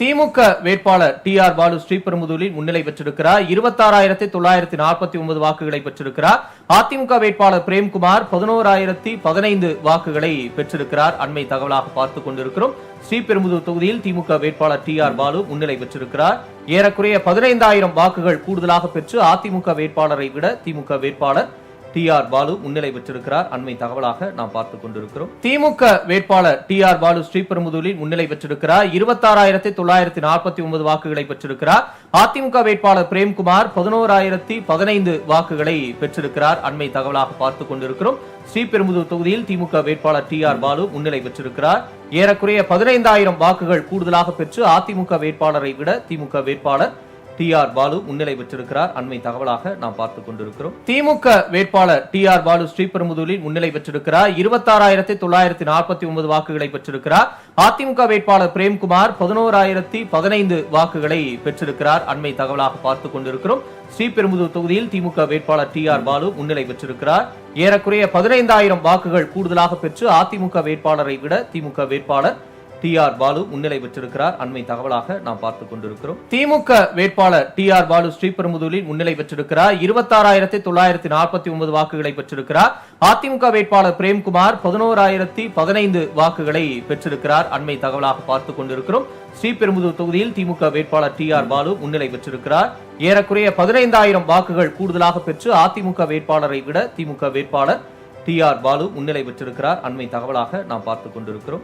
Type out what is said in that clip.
திமுக வேட்பாளர் டி.ஆர். பாலு ஸ்ரீபெரும்புதூரில் முன்னிலை பெற்றிருக்கிறார். 26,949 வாக்குகளை பெற்றிருக்கிறார். அதிமுக வேட்பாளர் பிரேம்குமார் 11,015 வாக்குகளை பெற்றிருக்கிறார். அண்மை தகவலாக பார்த்துக் கொண்டிருக்கிறோம். ஸ்ரீபெரும்புதூர் தொகுதியில் திமுக வேட்பாளர் டி.ஆர். பாலு முன்னிலை பெற்றிருக்கிறார். ஏறக்குறைய 15,000 வாக்குகள் கூடுதலாக பெற்று அதிமுக வேட்பாளரை விட திமுக வேட்பாளர் டி.ஆர். பாலு முன்னிலை பெற்றிருக்கிறார். அண்மை தகவலாக நாம் பார்த்துக் கொண்டிருக்கிறோம். திமுக வேட்பாளர் டி.ஆர். பாலு ஸ்ரீபெரும்புதூரில் முன்னிலை பெற்றிருக்கிறார். 26,949 வாக்குகளை பெற்றிருக்கிறார். அதிமுக வேட்பாளர் பிரேம்குமார் 11,015 வாக்குகளை பெற்றிருக்கிறார். அண்மை தகவலாக பார்த்துக் கொண்டிருக்கிறோம். ஸ்ரீபெரும்புதூர் தொகுதியில் திமுக வேட்பாளர் டி.ஆர். பாலு முன்னிலை பெற்றிருக்கிறார். ஏறக்குறைய 15,000 வாக்குகள் கூடுதலாக பெற்று அதிமுக வேட்பாளரை விட திமுக வேட்பாளர் டி.ஆர். பாலு முன்னிலை பெற்றிருக்கிறார். அண்மை தகவலாக நாம் பார்த்துக் கொண்டிருக்கிறோம். திமுக வேட்பாளர் டி.ஆர். பாலு ஸ்ரீபெரும்புதூரில் முன்னிலை பெற்றிருக்கிறார். 26,949 வாக்குகளை பெற்றிருக்கிறார். அதிமுக வேட்பாளர் பிரேம்குமார் 11,015 வாக்குகளை பெற்றிருக்கிறார். அண்மை தகவலாக பார்த்துக் கொண்டிருக்கிறோம். ஸ்ரீபெரும்புதூர் தொகுதியில் திமுக வேட்பாளர் டி.ஆர். பாலு முன்னிலை பெற்றிருக்கிறார். ஏறக்குறைய 15,000 வாக்குகள் கூடுதலாக பெற்று அதிமுக வேட்பாளரை விட திமுக வேட்பாளர் டி.ஆர். பாலு முன்னிலை பெற்றிருக்கிறார். அண்மை தகவலாக நாம் பார்த்துக் கொண்டிருக்கிறோம். திமுக வேட்பாளர் டி.ஆர். பாலு ஸ்ரீபெரும்புதூரில் முன்னிலை பெற்றிருக்கிறார். 26,949 வாக்குகளை பெற்றிருக்கிறார். அதிமுக வேட்பாளர் பிரேம்குமார் 11,015 வாக்குகளை பெற்றிருக்கிறார். அண்மை தகவலாக பார்த்துக் கொண்டிருக்கிறோம். ஸ்ரீபெரும்புதூர் தொகுதியில் திமுக வேட்பாளர் டி.ஆர். பாலு முன்னிலை பெற்றிருக்கிறார். ஏறக்குறைய 15,000 வாக்குகள் கூடுதலாக பெற்று அதிமுக வேட்பாளரை விட திமுக வேட்பாளர் டி.ஆர். பாலு முன்னிலை பெற்றிருக்கிறார். அண்மை தகவலாக நாம் பார்த்துக் கொண்டிருக்கிறோம்.